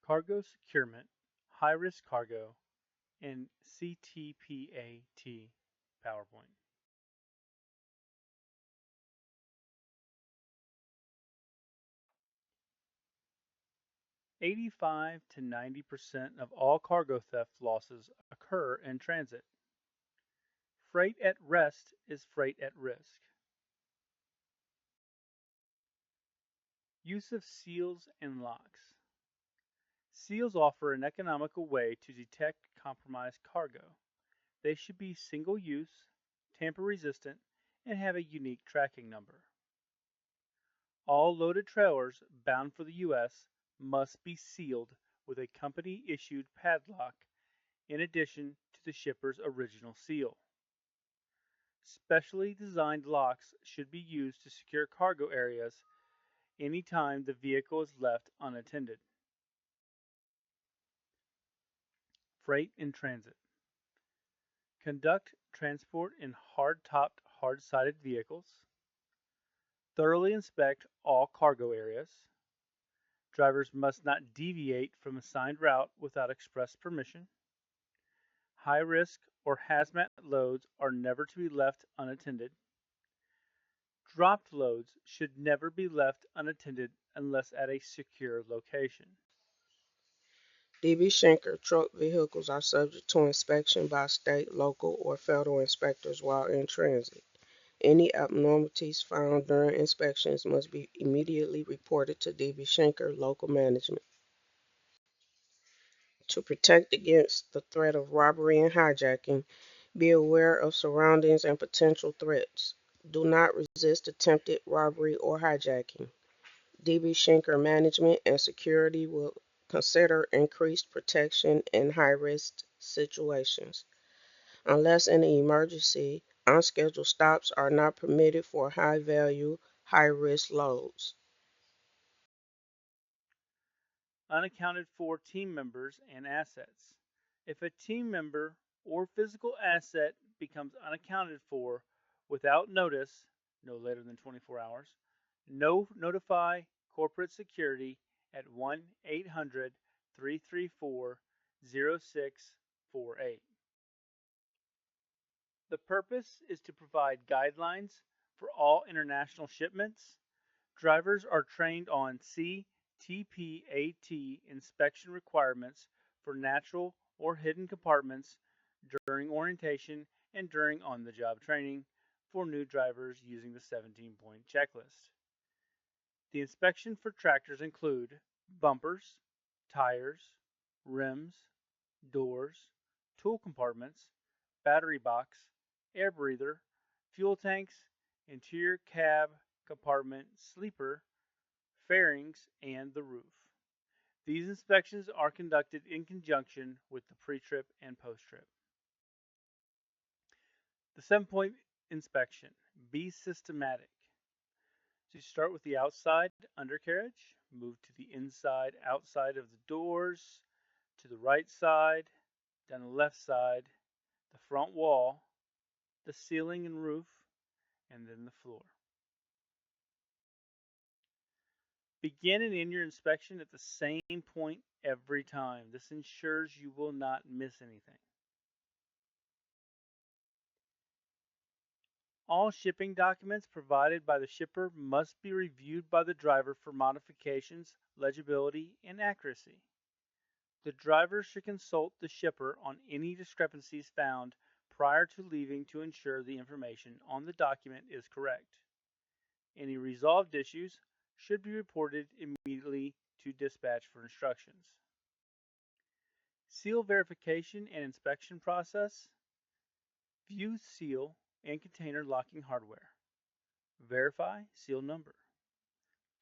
Cargo Securement, High-Risk Cargo, and CTPAT PowerPoint. "85 to 90% of all cargo theft losses occur in transit. Freight at rest is freight at risk." Use of seals and locks. Seals offer an economical way to detect compromised cargo. They should be single-use, tamper-resistant, and have a unique tracking number. All loaded trailers bound for the U.S. must be sealed with a company-issued padlock in addition to the shipper's original seal. Specially designed locks should be used to secure cargo areas anytime the vehicle is left unattended. Freight in transit. Conduct transport in hard-topped, hard-sided vehicles. Thoroughly inspect all cargo areas. Drivers must not deviate from assigned route without express permission. High risk or hazmat loads are never to be left unattended. Dropped loads should never be left unattended unless at a secure location. DB Schenker truck vehicles are subject to inspection by state, local, or federal inspectors while in transit. Any abnormalities found during inspections must be immediately reported to DB Schenker local management. To protect against the threat of robbery and hijacking, be aware of surroundings and potential threats. Do not resist attempted robbery or hijacking. DB Schenker Management and Security will consider increased protection in high-risk situations. Unless in an emergency, unscheduled stops are not permitted for high-value, high-risk loads. Unaccounted for team members and assets. If a team member or physical asset becomes unaccounted for without notice, no later than 24 hours, notify corporate security at 1-800-334-0648. The purpose is to provide guidelines for all international shipments. Drivers are trained on CTPAT inspection requirements for natural or hidden compartments during orientation and during on-the-job training for new drivers using the 17-point checklist. The inspection for tractors include bumpers, tires, rims, doors, tool compartments, battery box, air breather, fuel tanks, interior cab compartment sleeper, fairings, and the roof. These inspections are conducted in conjunction with the pre-trip and post-trip. The 7-point inspection. Be systematic. So you start with the outside undercarriage, move to the inside outside of the doors, to the right side, down the left side, the front wall, the ceiling and roof, and then the floor. Begin and end your inspection at the same point every time. This ensures you will not miss anything. All shipping documents provided by the shipper must be reviewed by the driver for modifications, legibility, and accuracy. The driver should consult the shipper on any discrepancies found prior to leaving to ensure the information on the document is correct. Any resolved issues should be reported immediately to dispatch for instructions. Seal verification and inspection process. View seal and container locking hardware. Verify seal number.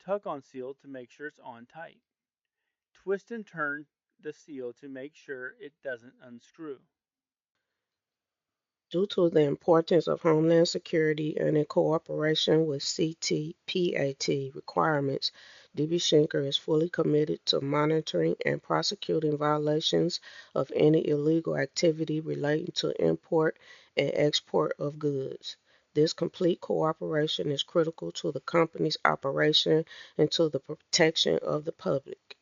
Tug on seal to make sure it's on tight. Twist and turn the seal to make sure it doesn't unscrew. Due to the importance of Homeland Security and in cooperation with CTPAT requirements, DB Schenker is fully committed to monitoring and prosecuting violations of any illegal activity relating to import and export of goods. This complete cooperation is critical to the company's operation and to the protection of the public.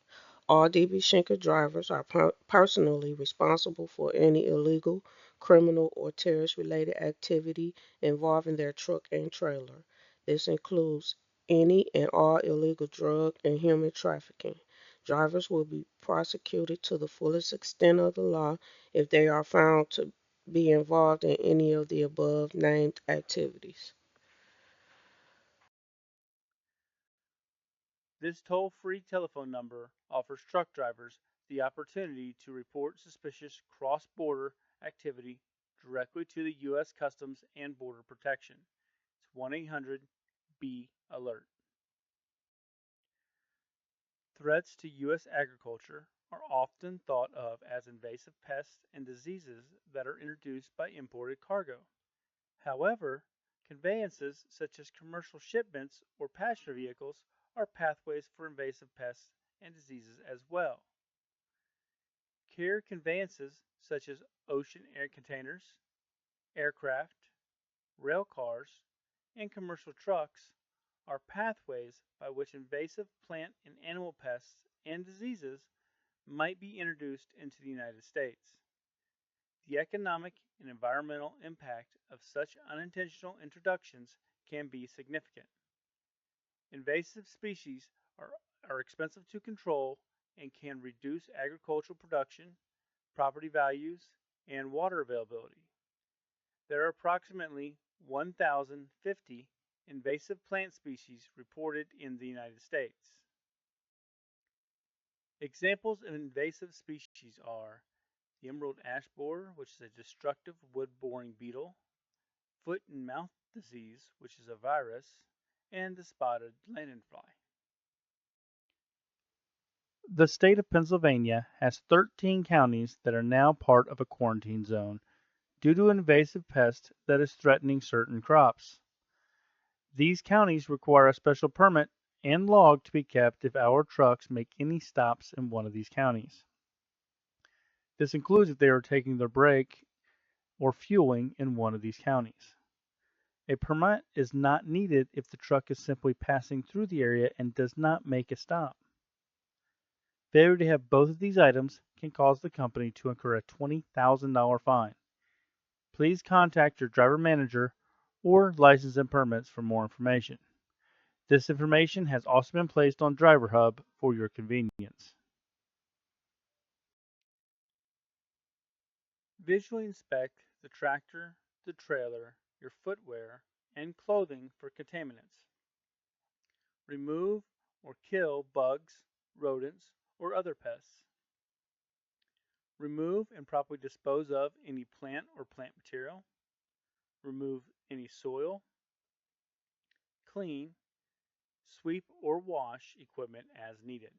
All DB Schenker drivers are personally responsible for any illegal, criminal, or terrorist related activity involving their truck and trailer. This includes any and all illegal drug and human trafficking. Drivers will be prosecuted to the fullest extent of the law if they are found to be involved in any of the above named activities. This toll-free telephone number offers truck drivers the opportunity to report suspicious cross-border activity directly to the U.S. Customs and Border Protection. It's 1-800-BE-ALERT. Threats to U.S. agriculture are often thought of as invasive pests and diseases that are introduced by imported cargo. However, conveyances such as commercial shipments or passenger vehicles are pathways for invasive pests and diseases as well. Carrier conveyances such as ocean air containers, aircraft, rail cars, and commercial trucks are pathways by which invasive plant and animal pests and diseases might be introduced into the United States. The economic and environmental impact of such unintentional introductions can be significant. Invasive species are expensive to control and can reduce agricultural production, property values, and water availability. There are approximately 1,050 invasive plant species reported in the United States. Examples of invasive species are the emerald ash borer, which is a destructive wood boring beetle, foot and mouth disease, which is a virus, and the spotted lanternfly. The state of Pennsylvania has 13 counties that are now part of a quarantine zone due to an invasive pest that is threatening certain crops. These counties require a special permit and log to be kept if our trucks make any stops in one of these counties. This includes if they are taking their break or fueling in one of these counties. A permit is not needed if the truck is simply passing through the area and does not make a stop. Failure to have both of these items can cause the company to incur a $20,000 fine. Please contact your driver manager or license and permits for more information. This information has also been placed on Driver Hub for your convenience. Visually inspect the tractor, the trailer, your footwear, and clothing for contaminants. Remove or kill bugs, rodents, or other pests. Remove and properly dispose of any plant or plant material. Remove any soil. Clean, sweep, or wash equipment as needed.